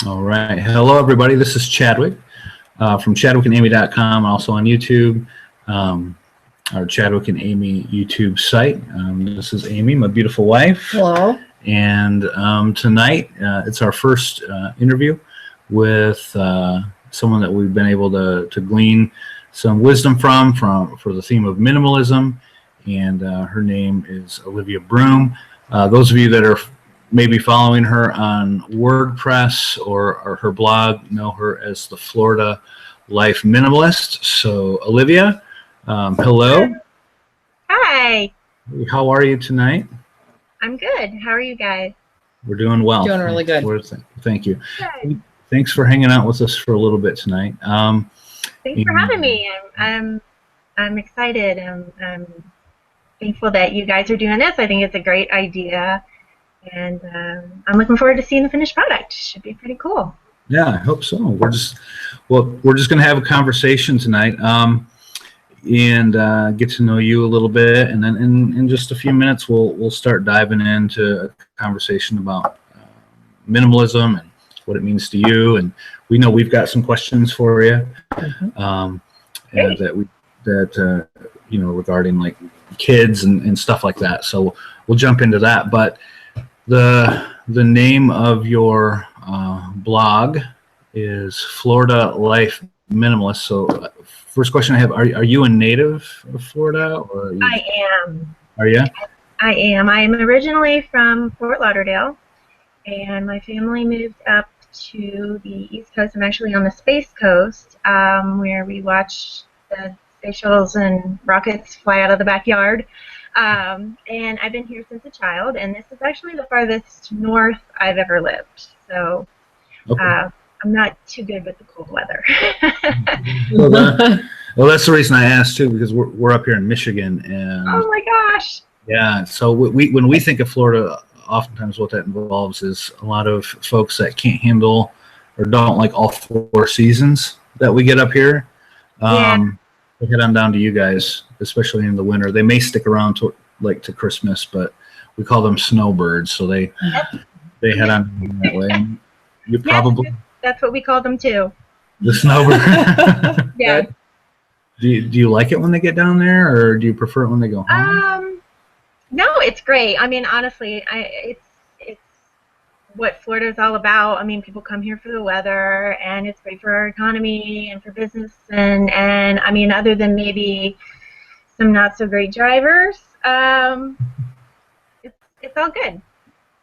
All right. Hello, everybody. This is Chadwick from chadwickandamy.com, and also on YouTube, our Chadwick and Amy YouTube site. This is Amy, my beautiful wife. Hello. And tonight, it's our first interview with someone that we've been able to glean some wisdom from for the theme of minimalism. And her name is Olivia Broom. Those of you that are maybe following her on WordPress or her blog know her as the Florida Life Minimalist. So, Olivia, hello. Hi. How are you tonight? I'm good. How are you guys? We're doing well. Doing really good. Thank you. Good. Thanks for hanging out with us for a little bit tonight. Thanks for having me. I'm excited. I'm thankful that you guys are doing this. I think it's a great idea, and I'm looking forward to seeing the finished product. Should be pretty cool. Yeah, I hope so. We're just going to have a conversation tonight, and get to know you a little bit, and then in just a few minutes we'll start diving into a conversation about minimalism and what it means to you. And we know we've got some questions for you, and regarding like kids and stuff like that. So we'll jump into that. But the name of your blog is Florida Life Minimalist. So first question I have, are you a native of Florida? Or I am. Are you? I am. I am originally from Fort Lauderdale, and my family moved up to the East Coast. I'm actually on the Space Coast, where we watch the space shuttles and rockets fly out of the backyard. And I've been here since a child, and this is actually the farthest north I've ever lived. So Okay. I'm not too good with the cold weather. Well, that's the reason I asked too, because we're up here in Michigan, and Oh my gosh. yeah. So when we think of Florida, oftentimes what that involves is a lot of folks that can't handle or don't like all four seasons that we get up here. They head on down to you guys, especially in the winter. They may stick around to Christmas, but we call them snowbirds, so they head on that way. You probably That's what we call them too. the snowbird. Yeah. Do you like it when they get down there, or do you prefer it when they go home? No, it's great. I mean, honestly, it's what Florida is all about. I mean, people come here for the weather, and it's great for our economy and for business, and I mean, other than maybe some not so great drivers, it's all good.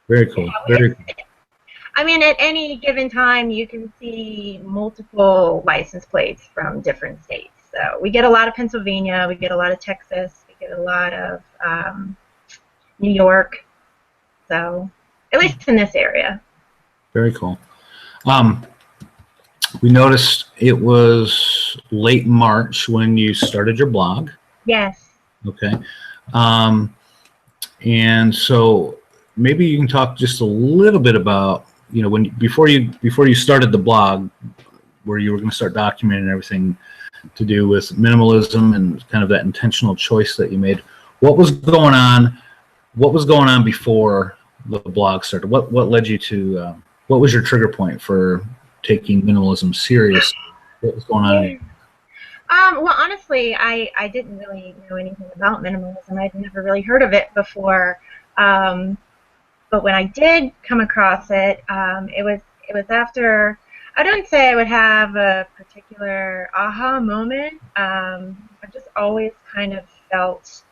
Very cool. Very cool. I mean, at any given time, you can see multiple license plates from different states. So we get a lot of Pennsylvania, we get a lot of Texas, we get a lot of New York. So at least in this area. Very cool. We noticed it was late March when you started your blog. Yes. Okay. And so maybe you can talk just a little bit about, before you started the blog, where you were going to start documenting everything to do with minimalism and kind of that intentional choice that you made. What was going on? What was going on before the blog started? What led you to? What was your trigger point for taking minimalism serious? What was going on? Well, honestly, I didn't really know anything about minimalism. I'd never really heard of it before. But when I did come across it, it was after, I don't say I would have a particular aha moment. I've just always kind of felt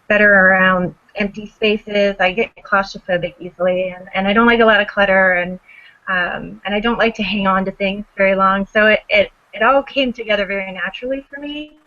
better around empty spaces. I get claustrophobic easily, and I don't like a lot of clutter, and I don't like to hang on to things very long. So it all came together very naturally for me.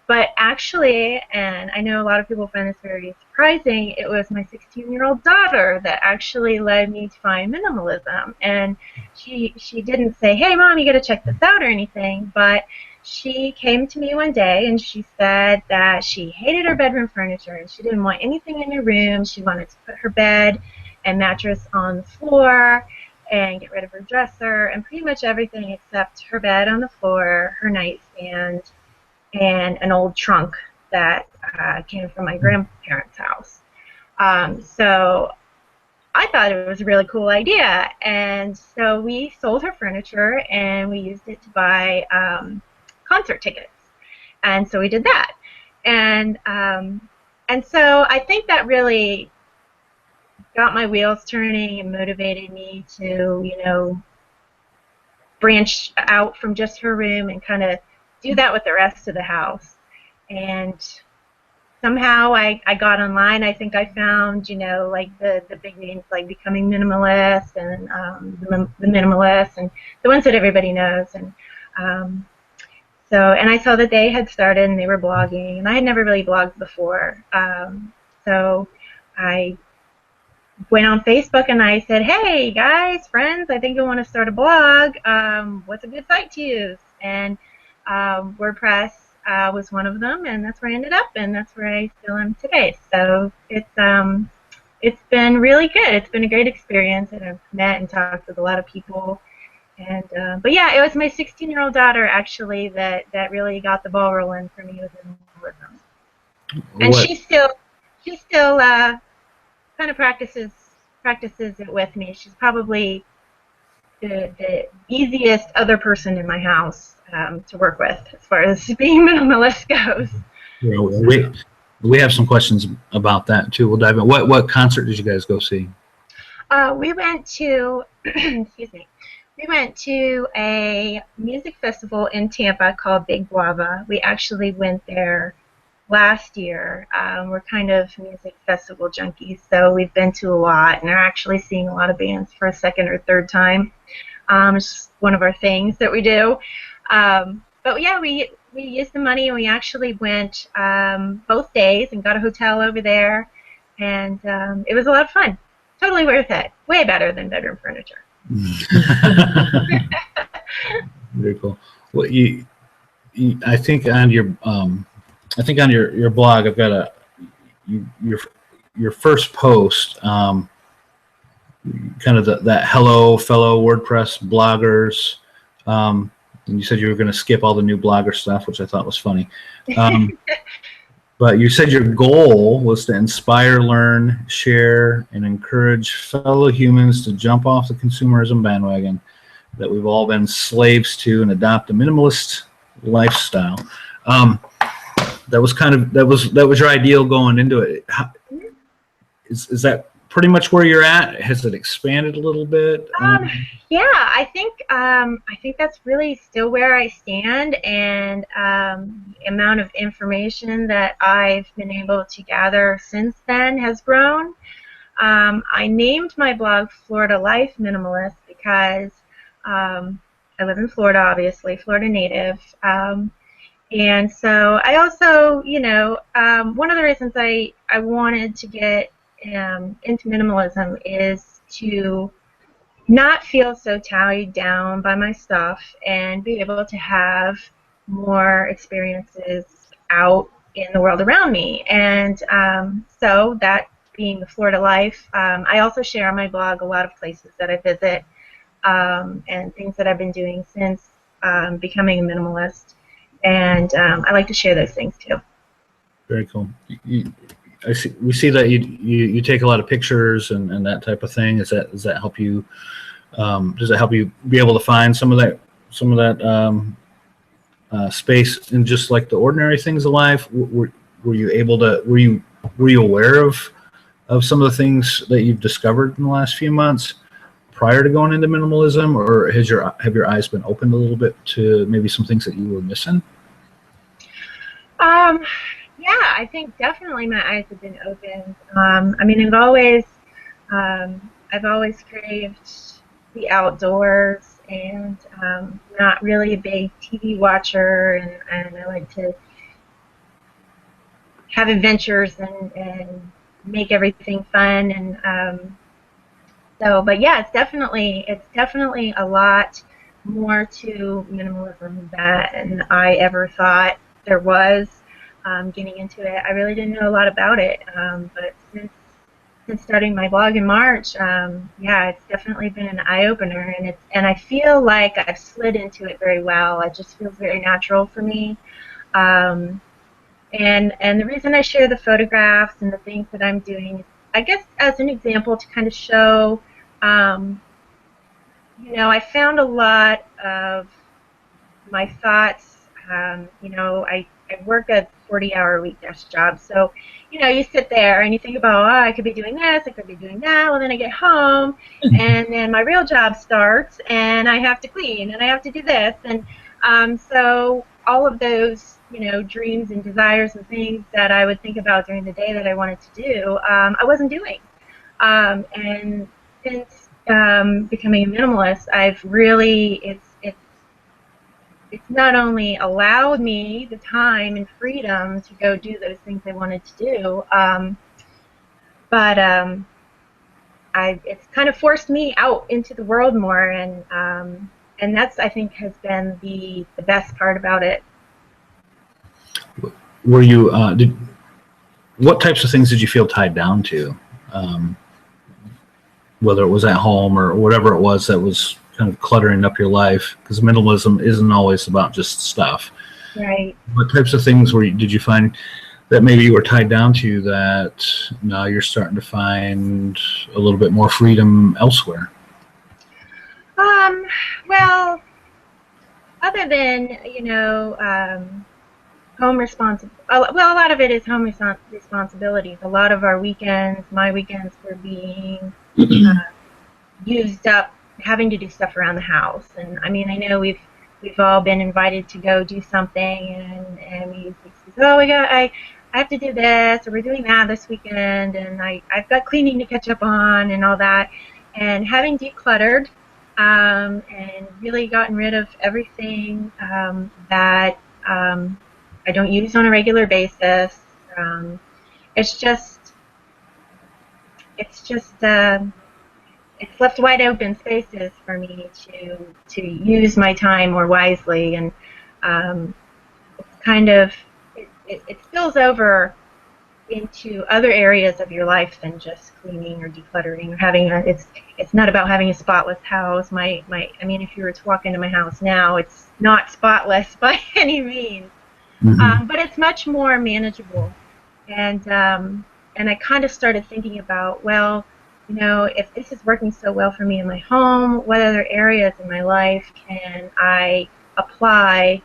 But actually, and I know a lot of people find this very surprising, it was my 16-year-old daughter that actually led me to find minimalism. And she didn't say, "Hey, Mom, you got to check this out," or anything, but she came to me one day and she said that she hated her bedroom furniture and she didn't want anything in her room. She wanted to put her bed and mattress on the floor and get rid of her dresser and pretty much everything except her bed on the floor, her nightstand, and an old trunk that came from my grandparents' house. So I thought it was a really cool idea, and so we sold her furniture and we used it to buy concert tickets, and so we did that, and so I think that really got my wheels turning and motivated me to, branch out from just her room and kind of do that with the rest of the house. And somehow I got online. I think I found, like the big names like Becoming Minimalist and the Minimalist and the ones that everybody knows. And and I saw that they had started and they were blogging, and I had never really blogged before. So I went on Facebook and I said, hey guys, friends, I think I want to start a blog. What's a good site to use? And WordPress was one of them, and that's where I ended up, and that's where I still am today. So it's been really good. It's been a great experience, and I've met and talked with a lot of people. And but yeah, it was my 16-year-old daughter actually that really got the ball rolling for me with minimalism. And she still kind of practices it with me. She's probably the easiest other person in my house to work with as far as being minimalist goes. Yeah, we have some questions about that too. We'll dive in. What concert did you guys go see? We went to excuse me. We went to a music festival in Tampa called Big Guava. We actually went there last year. We're kind of music festival junkies, so we've been to a lot, and are actually seeing a lot of bands for a second or third time. It's just one of our things that we do. But yeah, we used the money, and we actually went both days and got a hotel over there, and it was a lot of fun. Totally worth it. Way better than bedroom furniture. Very cool. Well, I think on your your blog, I've got your first post, kind of that hello fellow WordPress bloggers. And you said you were going to skip all the new blogger stuff, which I thought was funny. But you said your goal was to inspire, learn, share, and encourage fellow humans to jump off the consumerism bandwagon that we've all been slaves to and adopt a minimalist lifestyle. That was your ideal going into it. Is that pretty much where you're at? Has it expanded a little bit? Yeah, I think that's really still where I stand, and the amount of information that I've been able to gather since then has grown. I named my blog Florida Life Minimalist because I live in Florida, obviously, Florida native. And so I also, one of the reasons I wanted to get into minimalism is to not feel so tied down by my stuff and be able to have more experiences out in the world around me. And so that being the Florida life, I also share on my blog a lot of places that I visit and things that I've been doing since becoming a minimalist. And I like to share those things too. Very cool. We see that you take a lot of pictures and that type of thing. Does that help you? Does it help you be able to find some of that space in just like the ordinary things of life? Were you able to? Were you aware of some of the things that you've discovered in the last few months prior to going into minimalism, or have your eyes been opened a little bit to maybe some things that you were missing? Yeah, I think definitely my eyes have been opened. I mean, I've always craved the outdoors, and not really a big TV watcher, and I like to have adventures and make everything fun, and but yeah, it's definitely a lot more to minimalism than I ever thought there was. Getting into it, I really didn't know a lot about it, but since starting my blog in March, yeah, it's definitely been an eye-opener, and I feel like I've slid into it very well. It just feels very natural for me, and the reason I share the photographs and the things that I'm doing I guess as an example to kind of show, um, I found a lot of my thoughts. I work a 40-hour week desk job, so you sit there and you think about, oh, I could be doing this, I could be doing that. Well, then I get home, and then my real job starts, and I have to clean, and I have to do this, and so all of those dreams and desires and things that I would think about during the day that I wanted to do, I wasn't doing. And since becoming a minimalist, I've really it's not only allowed me the time and freedom to go do those things I wanted to do, but it's kind of forced me out into the world more, and that's, I think, has been the best part about it. Were you what types of things did you feel tied down to? Whether it was at home or whatever it was that was kind of cluttering up your life, because minimalism isn't always about just stuff. Right. What types of things did you find that maybe you were tied down to that now you're starting to find a little bit more freedom elsewhere? Well, other than home well, a lot of it is home responsibilities. A lot of our weekends, my weekends, were being used up having to do stuff around the house. And I mean, I know we've all been invited to go do something, and we usually say, oh, I have to do this, or we're doing that this weekend, and I've got cleaning to catch up on and all that. And having decluttered and really gotten rid of everything that I don't use on a regular basis, it's left wide open spaces for me to use my time more wisely, and it's kind of it spills over into other areas of your life than just cleaning or decluttering or having it's not about having a spotless house. I mean, if you were to walk into my house now, it's not spotless by any means, but it's much more manageable, and I kind of started thinking about, well, if this is working so well for me in my home, what other areas in my life can I apply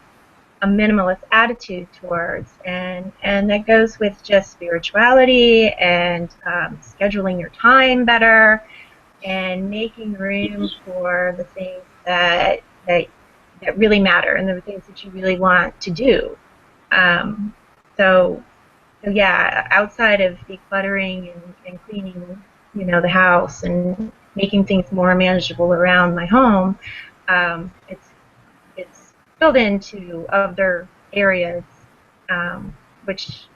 a minimalist attitude towards? And that goes with just spirituality and scheduling your time better and making room for the things that really matter and the things that you really want to do. So yeah, outside of decluttering and cleaning the house and making things more manageable around my home, it's filled into other areas, which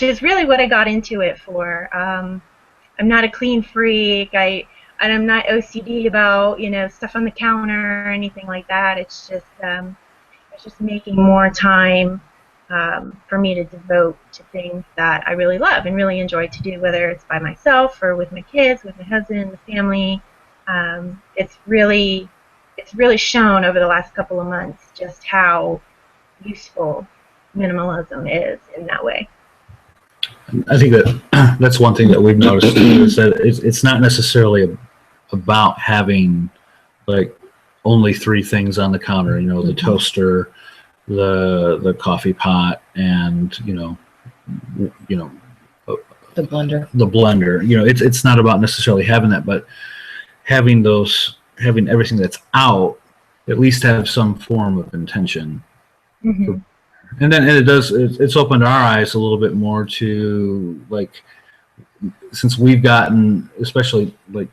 is really what I got into it for. I'm not a clean freak. And I'm not OCD about stuff on the counter or anything like that. It's just making more time for me to devote to things that I really love and really enjoy to do, whether it's by myself or with my kids, with my husband, the family. It's really shown over the last couple of months just how useful minimalism is in that way. I think that's one thing that we've noticed is that it's not necessarily about having like only 3 things on the counter. The toaster, the coffee pot, and the blender. It's not about necessarily having that, but having everything that's out at least have some form of intention. And then it's opened our eyes a little bit more to, like, since we've gotten, especially like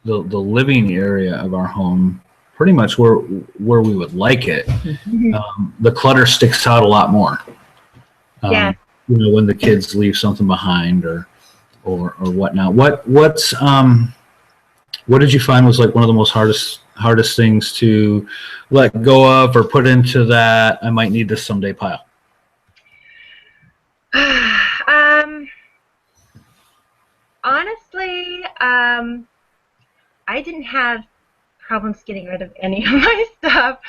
the living area of our home, pretty much where we would like it. The clutter sticks out a lot more. Yeah. When the kids leave something behind or whatnot. What did you find was like one of the most hardest things to let go of or put into that I might need this someday pile? Honestly, I didn't have problems getting rid of any of my stuff.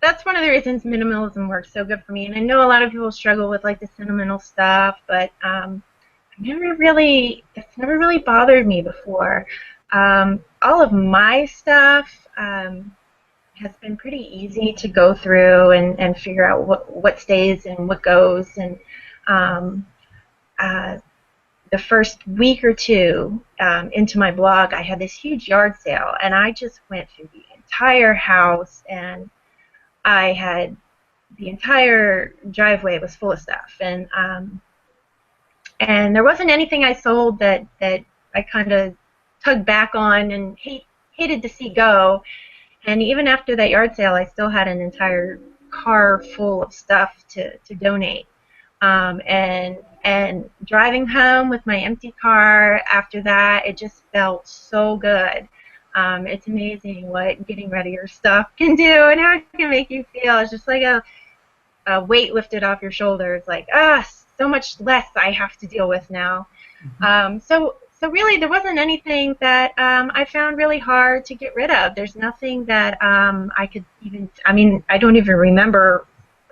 that's one of the reasons minimalism works so good for me. And I know a lot of people struggle with like the sentimental stuff, but it's never really bothered me before. All of my stuff has been pretty easy to go through and figure out what stays and what goes. And um, uh, the first week or two into my blog, I had this huge yard sale, and I just went through the entire house, and I had the entire driveway was full of stuff, and there wasn't anything I sold that I kind of tugged back on and hated to see go. And even after that yard sale, I still had an entire car full of stuff to donate. And driving home with my empty car after that, it just felt so good. It's amazing what getting rid of your stuff can do and how it can make you feel. It's just like a weight lifted off your shoulders, like, so much less I have to deal with now. So really, there wasn't anything that I found really hard to get rid of. There's nothing that I could even, I mean, I don't even remember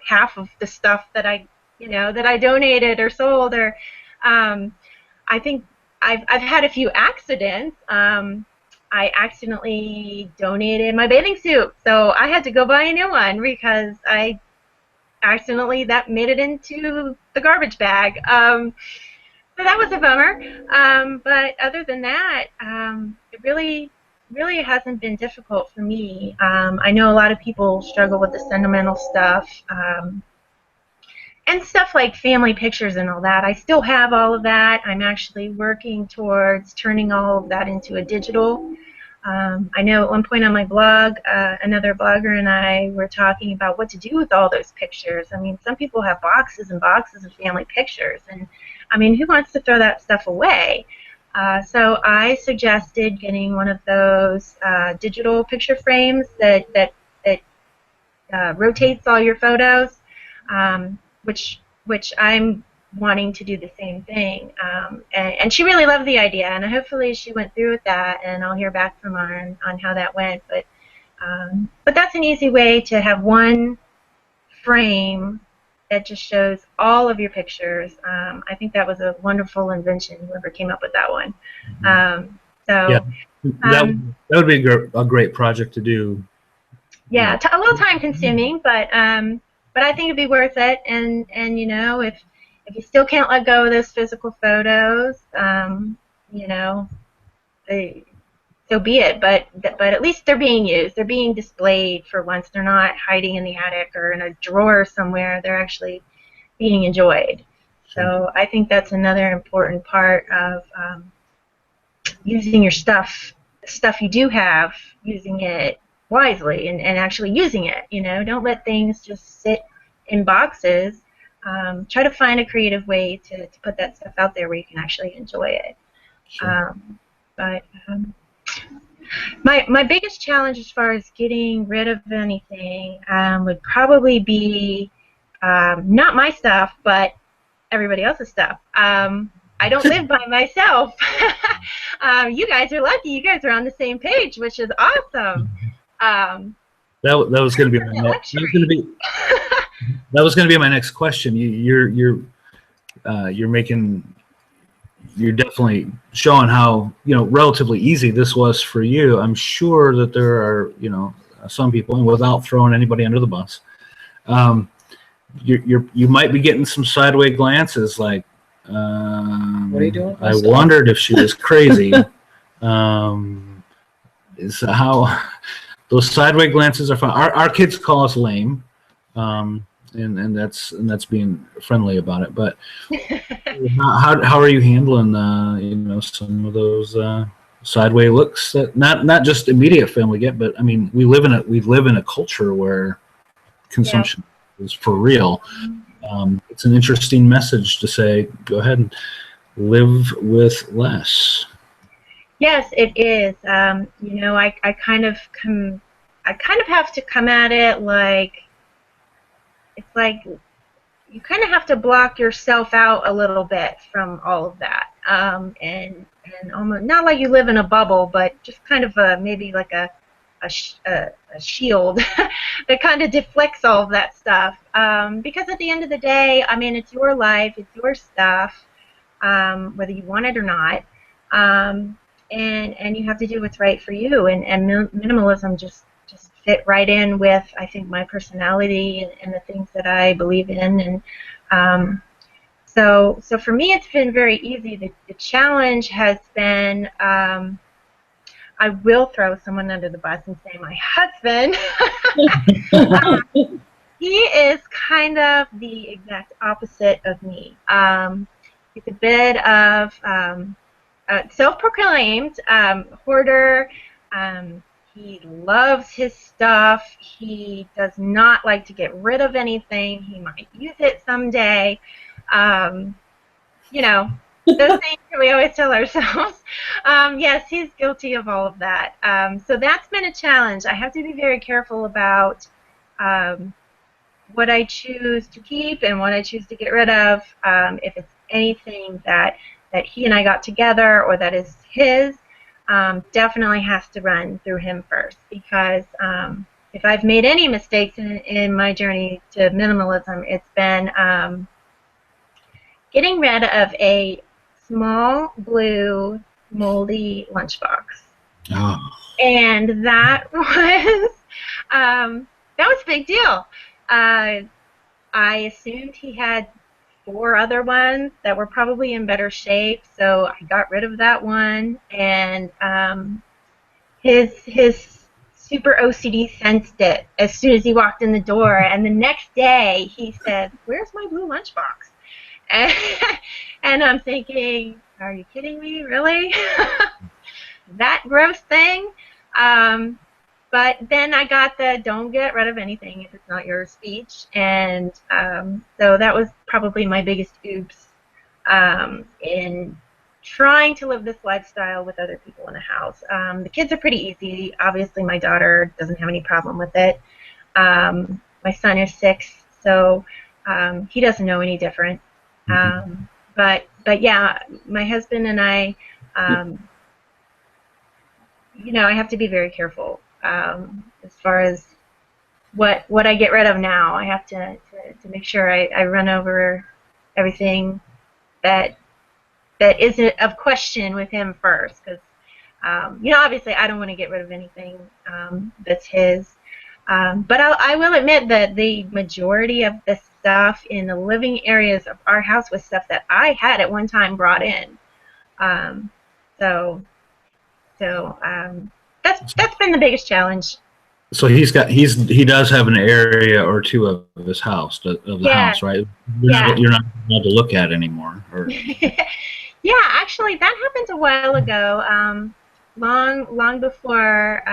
half of the stuff that I donated or sold. Or I think I've had a few accidents. I accidentally donated my bathing suit, so I had to go buy a new one because I accidentally that made it into the garbage bag. So that was a bummer. But other than that, it really hasn't been difficult for me. I know a lot of people struggle with the sentimental stuff. And stuff like family pictures and all that. I still have all of that. I'm actually working towards turning all of that into a digital. I know at one point on my blog, another blogger and I were talking about what to do with all those pictures. I mean, some people have boxes and boxes of family pictures, and I mean, who wants to throw that stuff away? So I suggested getting one of those digital picture frames that rotates all your photos, which I'm wanting to do the same thing. And she really loved the idea, and hopefully she went through with that, and I'll hear back from her on how that went. But that's an easy way to have one frame that just shows all of your pictures. I think that was a wonderful invention, whoever came up with that one. Yeah, that would be a great project to do. Yeah, a little time consuming, but I think it'd be worth it. And you know, if you still can't let go of those physical photos, you know, so be it. But at least they're being used. They're being displayed for once. They're not hiding in the attic or in a drawer somewhere. They're actually being enjoyed. So I think that's another important part of using your stuff, the stuff you do have, using it wisely and actually using it. You know, don't let things just sit in boxes. Try to find a creative way to put that stuff out there where you can actually enjoy it. Sure. My biggest challenge as far as getting rid of anything would probably be not my stuff, but everybody else's stuff. I don't live by myself. You guys are lucky. You guys are on the same page, which is awesome. That was going to be my next. That was going to be my next question. You're definitely showing how relatively easy this was for you. I'm sure that there are some people, and without throwing anybody under the bus, you might be getting some sideways glances like, what are you doing? I wondered if she was crazy. Is how those sideways glances are fun. Our kids call us lame. And that's being friendly about it. But how are you handling some of those sideways looks that not just immediate family get, but I mean we live in a culture where consumption is for real. It's an interesting message to say, go ahead and live with less. Yes, it is. I kind of have to come at it like. It's like you kind of have to block yourself out a little bit from all of that, and almost not like you live in a bubble, but just kind of maybe like a a shield that kind of deflects all of that stuff. Because at the end of the day, I mean, it's your life, it's your stuff, whether you want it or not. And you have to do what's right for you. And minimalism just fit right in with, I think, my personality and the things that I believe in. And so for me, it's been very easy. The challenge has been, I will throw someone under the bus and say my husband. He is kind of the exact opposite of me. He's a bit of self-proclaimed hoarder. He loves his stuff. He does not like to get rid of anything. He might use it someday. You know, those things that we always tell ourselves. Yes, he's guilty of all of that. So that's been a challenge. I have to be very careful about what I choose to keep and what I choose to get rid of. If it's anything that he and I got together or that is his, definitely has to run through him first, because if I've made any mistakes in my journey to minimalism, it's been getting rid of a small blue moldy lunchbox. Oh. And that was a big deal. I assumed he had 4 other ones that were probably in better shape, so I got rid of that one. And his super OCD sensed it as soon as he walked in the door, and the next day he said, "Where's my blue lunchbox?" And I'm thinking, are you kidding me? Really? That gross thing? But then I got the "don't get rid of anything if it's not your" speech, and so that was probably my biggest oops in trying to live this lifestyle with other people in the house. The kids are pretty easy. Obviously, my daughter doesn't have any problem with it. My son is 6, so he doesn't know any different. But yeah, my husband and I, you know, I have to be very careful as far as what I get rid of now. I have to make sure I run over everything that isn't of question with him first, because you know, obviously I don't want to get rid of anything that's his. But I will admit that the majority of the stuff in the living areas of our house was stuff that I had at one time brought in. So that's been the biggest challenge. So he does have an area or two of his house, of the house, right? You're not allowed to look at anymore. Or... Yeah, actually, that happened a while ago. Long before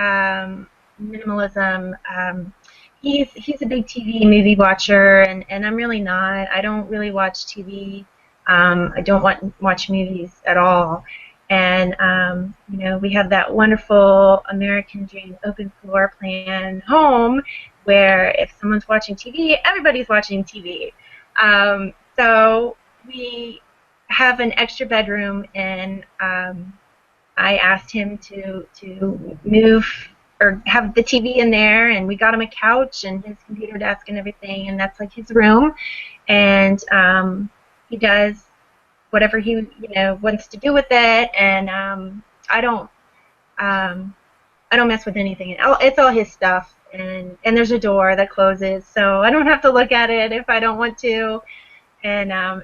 minimalism. He's a big TV movie watcher, and I'm really not. I don't really watch TV. I don't watch movies at all. And you know, we have that wonderful American dream open floor plan home where if someone's watching TV, everybody's watching TV. So we have an extra bedroom, and I asked him to move or have the TV in there, and we got him a couch and his computer desk and everything, and that's like his room. And he does whatever he wants to do with it, and I don't mess with anything. It's all his stuff, and there's a door that closes, so I don't have to look at it if I don't want to, and I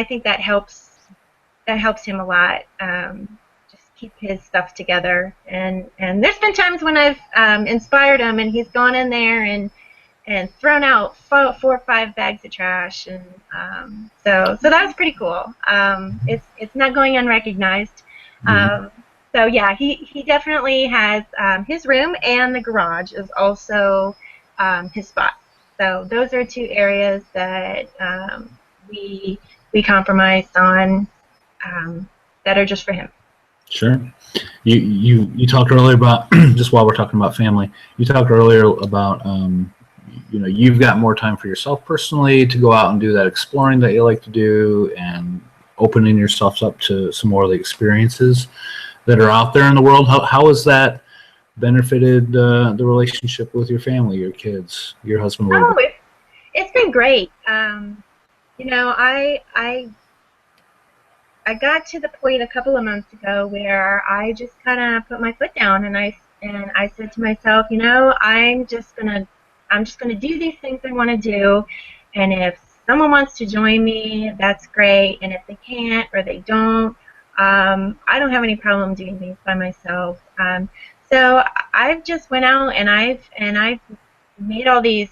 think that helps him a lot. Just keep his stuff together, and there's been times when I've inspired him, and he's gone in there and thrown out 4 or 5 bags of trash, and so that was pretty cool. It's not going unrecognized. So yeah, he definitely has his room, and the garage is also his spot. So those are 2 areas that we compromised on that are just for him. Sure. You talked earlier about just while we're talking about family. You talked earlier about you've got more time for yourself personally to go out and do that exploring that you like to do, and opening yourself up to some more of the experiences that are out there in the world. How is that benefited the relationship with your family, your kids, your husband, Oh, Olivia? it's been great. You know, I got to the point a couple of months ago where I just kind of put my foot down, and I said to myself, you know, I'm just gonna do these things I want to do, and if someone wants to join me, that's great, and if they can't or they don't, I don't have any problem doing things by myself. So I've just went out and I've made all these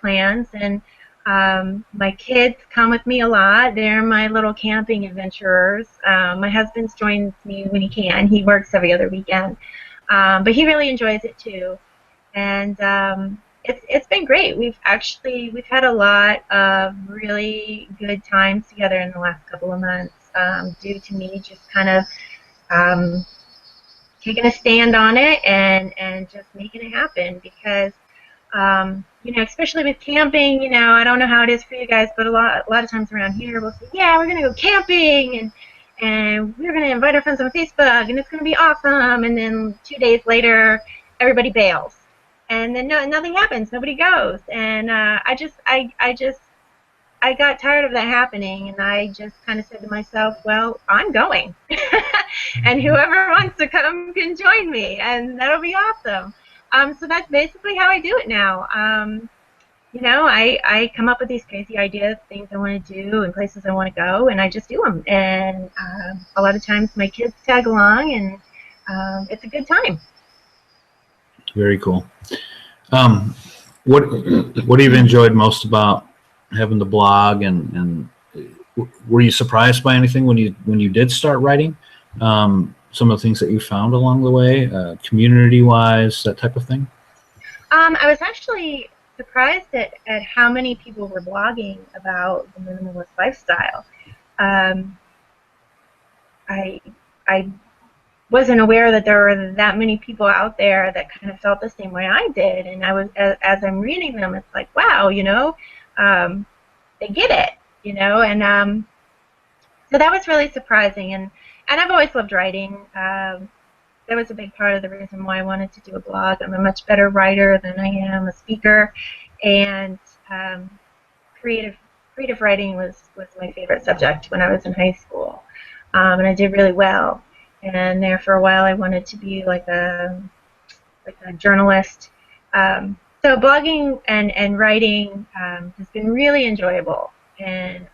plans, and my kids come with me a lot. They're my little camping adventurers. My husband joins me when he can. He works every other weekend, but he really enjoys it too. And it's been great. We've had a lot of really good times together in the last couple of months, due to me just kind of um, taking a stand on it and just making it happen because. You know, especially with camping, you know, I don't know how it is for you guys, but a lot of times around here we'll say, yeah, we're gonna go camping and we're gonna invite our friends on Facebook and it's gonna be awesome, and then 2 days later everybody bails, and then nothing happens, nobody goes, and I got tired of that happening, and I just kind of said to myself, well, I'm going, and whoever wants to come can join me, and that'll be awesome. So that's basically how I do it now. You know, I come up with these crazy ideas, things I want to do, and places I want to go, and I just do them. And a lot of times my kids tag along, and it's a good time. Very cool. What have you enjoyed most about having the blog, and were you surprised by anything when you did start writing? Some of the things that you found along the way, community-wise, that type of thing? I was actually surprised at how many people were blogging about the minimalist lifestyle. Um, I I wasn't aware that there were that many people out there that kind of felt the same way I did, and I was as I'm reading them, it's like, wow, you know, they get it, you know, and so that was really surprising, and I've always loved writing. That was a big part of the reason why I wanted to do a blog. I'm a much better writer than I am a speaker, and creative writing was my favorite subject when I was in high school, and I did really well. And there for a while, I wanted to be like a journalist. So blogging and writing has been really enjoyable, and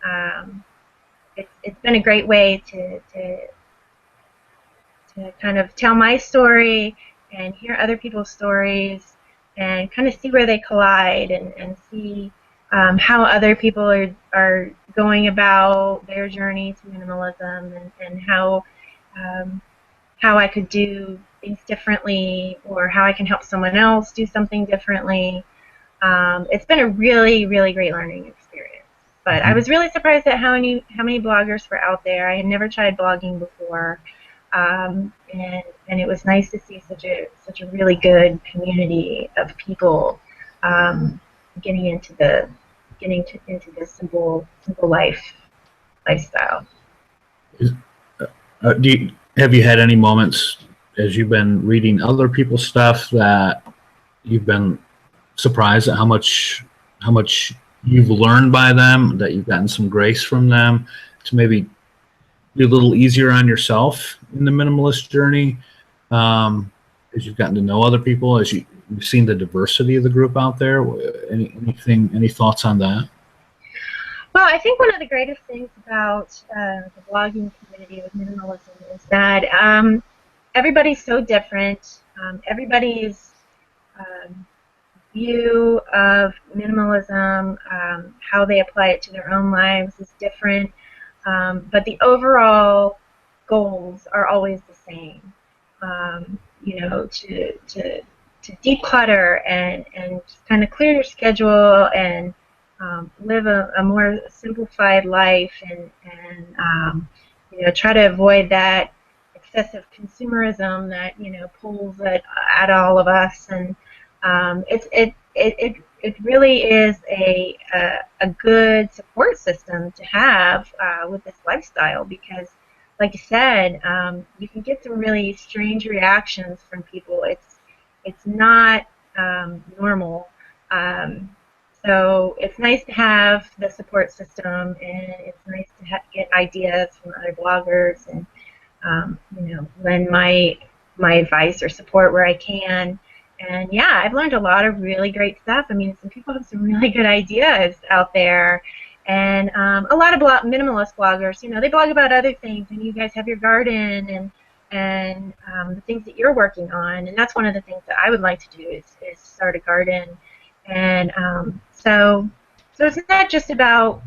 it's been a great way to kind of tell my story and hear other people's stories and kind of see where they collide, and see how other people are going about their journey to minimalism, and how I could do things differently, or how I can help someone else do something differently. It's been a really, really great learning experience. But I was really surprised at how many bloggers were out there. I had never tried blogging before. And it was nice to see such a really good community of people getting into the simple lifestyle. Have you had any moments as you've been reading other people's stuff that you've been surprised at how much you've learned by them, that you've gotten some grace from them to maybe be a little easier on yourself in the minimalist journey, as you've gotten to know other people, as you've seen the diversity of the group out there? Any thoughts on that? Well, I think one of the greatest things about the blogging community with minimalism is that everybody's so different. Everybody's view of minimalism, how they apply it to their own lives, is different. But the overall goals are always the same. You know, to declutter and just kind of clear your schedule and live a more simplified life, and you know, try to avoid that excessive consumerism that, you know, pulls at all of us. And it really is a good support system to have with this lifestyle, because, like you said, you can get some really strange reactions from people. it's not normal. So it's nice to have the support system, and it's nice to get ideas from other bloggers, and lend my advice or support where I can. And yeah, I've learned a lot of really great stuff. I mean, some people have some really good ideas out there, and a lot of minimalist bloggers, they blog about other things, and you guys have your garden and the things that you're working on, and that's one of the things that I would like to do is start a garden. And so it's not just about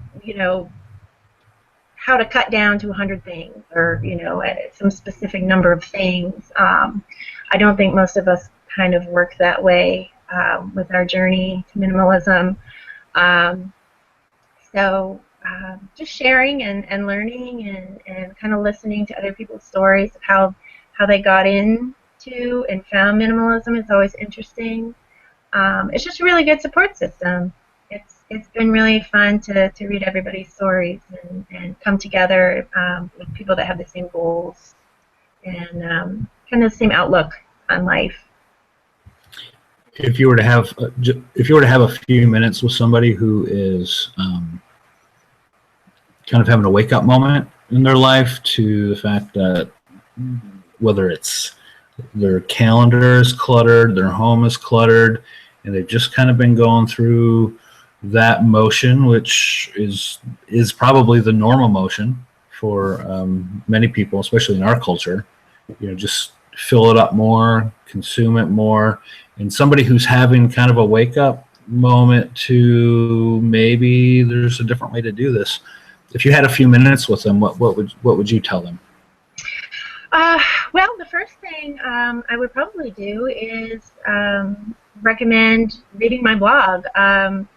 how to cut down to 100 things, or some specific number of things. I don't think most of us kind of work that way with our journey to minimalism. So just sharing and learning and kind of listening to other people's stories of how they got into and found minimalism is always interesting. It's just a really good support system. It's been really fun to read everybody's stories and come together with people that have the same goals and kind of the same outlook on life. If you were to have a few minutes with somebody who is kind of having a wake up moment in their life to the fact that whether it's their calendar is cluttered, their home is cluttered, and they've just kind of been going through that motion, which is probably the normal motion for many people, especially in our culture, just fill it up more, consume it more, and somebody who's having kind of a wake up moment to maybe there's a different way to do this. If you had a few minutes with them, what would you tell them? Well, the first thing I would probably do is recommend reading my blog.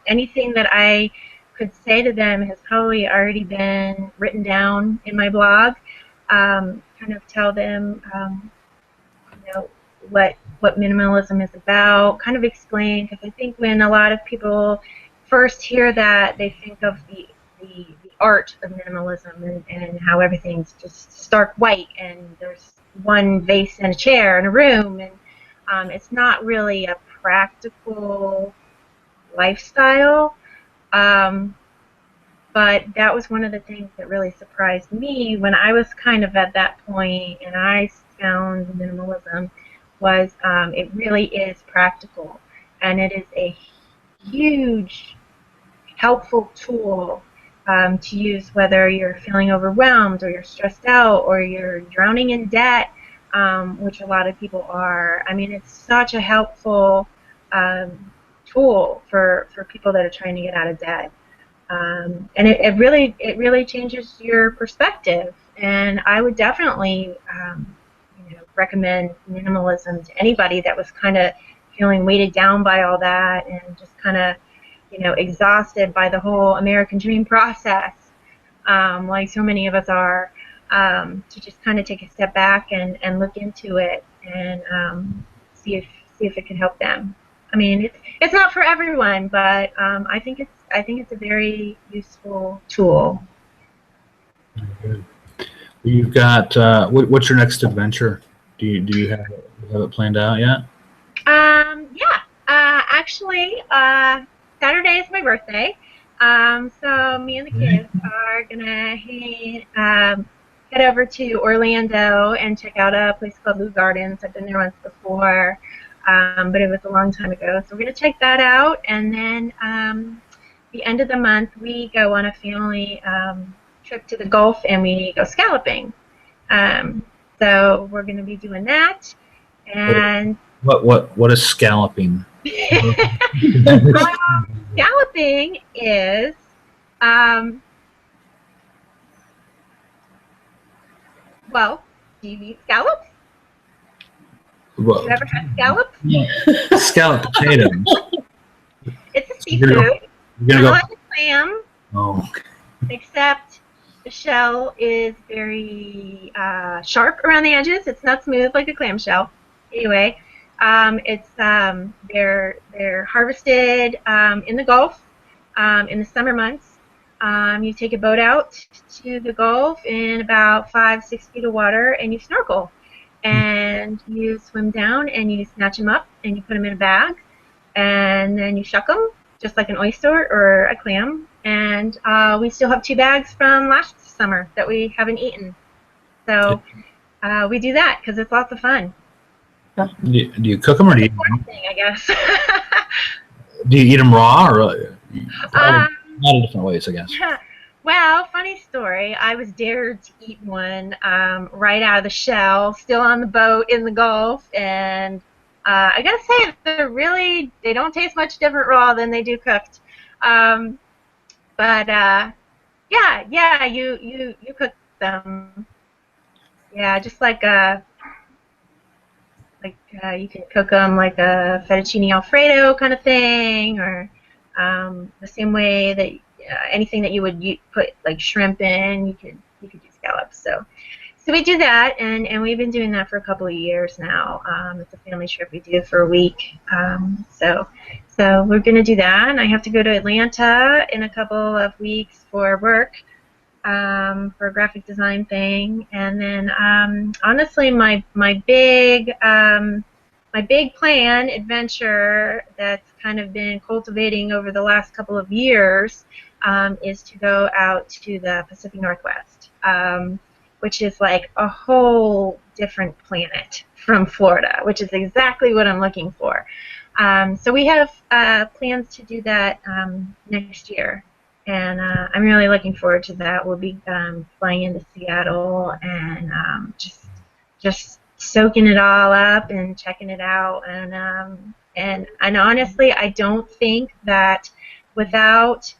Anything that I could say to them has probably already been written down in my blog. Kind of tell them, what minimalism is about. Kind of explain, because I think when a lot of people first hear that, they think of the art of minimalism and how everything's just stark white and there's one vase and a chair in a room, and it's not really a practical lifestyle. But that was one of the things that really surprised me when I was kind of at that point and I found minimalism was it really is practical, and it is a huge helpful tool to use whether you're feeling overwhelmed or you're stressed out or you're drowning in debt, which a lot of people are. I mean, it's such a helpful tool for people that are trying to get out of debt. And it really changes your perspective. And I would definitely recommend minimalism to anybody that was kind of feeling weighted down by all that and just kind of exhausted by the whole American dream process, like so many of us are, to just kind of take a step back and look into it and see if it can help them. I mean, it's not for everyone, but I think it's a very useful tool. Good. You've got what's your next adventure? Do you have it planned out yet? Yeah. Actually, Saturday is my birthday. So me and the kids are gonna head over to Orlando and check out a place called Lou Gardens. I've been there once before, but it was a long time ago. So we're gonna check that out, and then the end of the month we go on a family trip to the Gulf and we go scalloping. So we're gonna be doing that. And what is scalloping? Scalloping is well, do you eat scallops? Well, You ever had scallops? scallop potatoes. It's a seafood. You're gonna go. Like a clam, Oh, except the shell is very sharp around the edges. It's not smooth like a clam shell. Anyway, they're harvested in the Gulf in the summer months. You take a boat out to the Gulf in about 5-6 feet of water and you snorkel. and you swim down and you snatch them up and you put them in a bag, and then you shuck them just like an oyster or a clam. And we still have 2 bags from last summer that we haven't eaten. So we do that because it's lots of fun. Do you cook them or do you eat them? I guess. Do you eat them raw or a lot of different ways, I guess? Well, funny story. I was dared to eat one right out of the shell, still on the boat in the Gulf, and I gotta say they don't taste much different raw than they do cooked. But yeah, you cook them. Yeah, just like you can cook them like a fettuccine Alfredo kind of thing, or the same way that anything that you would put like shrimp in, you could do scallops. So we do that, and we've been doing that for a couple of years now. It's a family trip we do for a week. So we're gonna do that, and I have to go to Atlanta in a couple of weeks for work. For a graphic design thing, and then honestly, my big plan adventure that's kind of been cultivating over the last couple of years is to go out to the Pacific Northwest, which is like a whole different planet from Florida, which is exactly what I'm looking for. So we have plans to do that next year. And I'm really looking forward to that. We'll be flying into Seattle and just soaking it all up and checking it out. And honestly, I don't think that without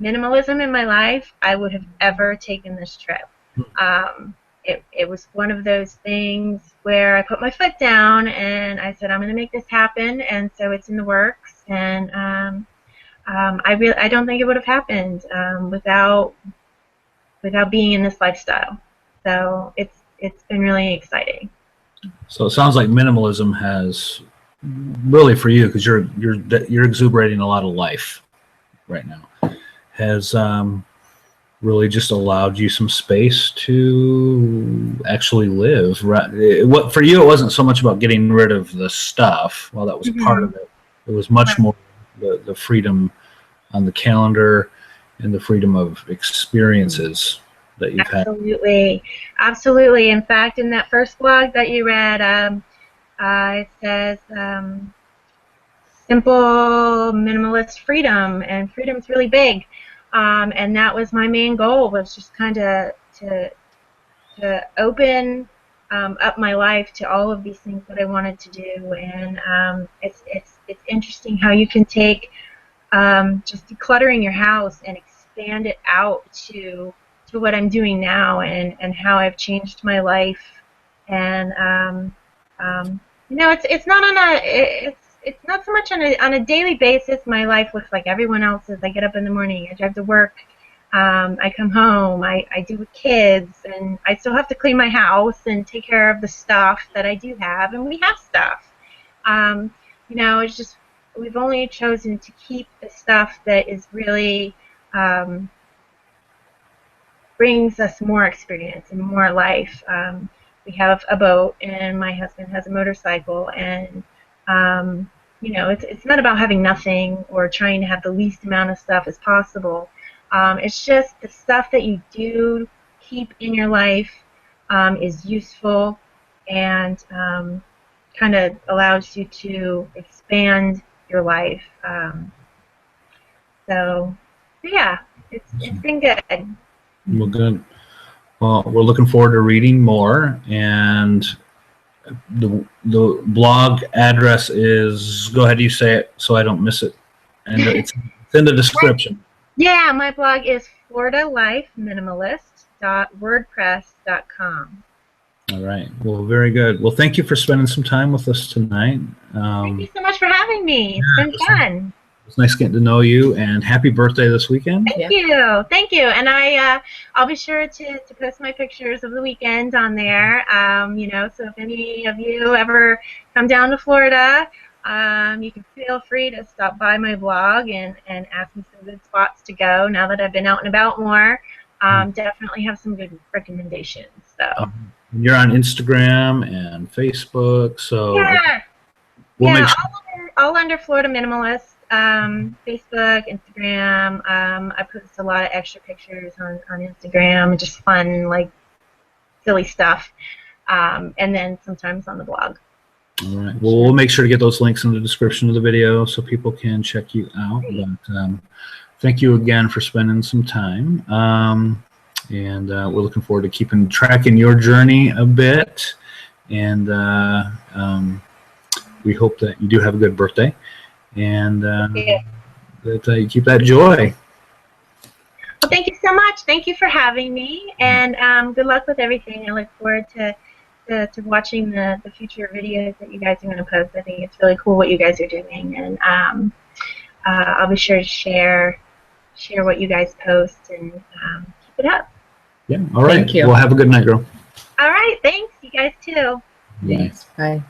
minimalism in my life, I would have ever taken this trip. It was one of those things where I put my foot down and I said, I'm going to make this happen. And so it's in the works. And I don't think it would have happened without being in this lifestyle. So it's been really exciting. So it sounds like minimalism has really, for you, because you're exuberating a lot of life right now, has really just allowed you some space to actually live. What for you, it wasn't so much about getting rid of the stuff. Well, that was part of it. It was much more the freedom on the calendar and the freedom of experiences that you've had. Absolutely. In fact, in that first blog that you read, it says simple minimalist freedom, and freedom's really big. And that was my main goal, was just kind of to open up my life to all of these things that I wanted to do. And it's interesting how you can take just decluttering your house and expand it out to what I'm doing now, and how I've changed my life. And it's not so much on a daily basis. My life looks like everyone else's. I get up in the morning, I drive to work, I come home, I do with kids, and I still have to clean my house and take care of the stuff that I do have, and we have stuff. It's just we've only chosen to keep the stuff that is really brings us more experience and more life. We have a boat, and my husband has a motorcycle, and it's not about having nothing or trying to have the least amount of stuff as possible. It's just the stuff that you do keep in your life is useful and kind of allows you to expand your life. So yeah, it's been good. Well, good. Well, we're looking forward to reading more, and the blog address is, go ahead, you say it so I don't miss it, and it's in the description. Yeah, my blog is floridalifeminimalist.wordpress.com. All right. Well, very good. Well, thank you for spending some time with us tonight. Thank you so much for having me. It's been fun. It's nice getting to know you, and happy birthday this weekend. Thank you. And I'll be sure to post my pictures of the weekend on there. So if any of you ever come down to Florida, you can feel free to stop by my blog and ask me some good spots to go. Now that I've been out and about more, definitely have some good recommendations. So. You're on Instagram and Facebook, so Yeah, we'll yeah, make sure. all under Florida Minimalist. Facebook, Instagram. I post a lot of extra pictures on Instagram, just fun, like silly stuff. And then sometimes on the blog. All right. Well, we'll make sure to get those links in the description of the video so people can check you out. But thank you again for spending some time. And we're looking forward to keeping tracking your journey a bit. And we hope that you do have a good birthday. And Yeah. that you keep that joy. Well, thank you so much. Thank you for having me. And good luck with everything. I look forward to watching the future videos that you guys are going to post. I think it's really cool what you guys are doing, and I'll be sure to share what you guys post and keep it up. Yeah. All right. Thank you. Well, have a good night, girl. All right. Thanks. You guys too. Thanks. Bye.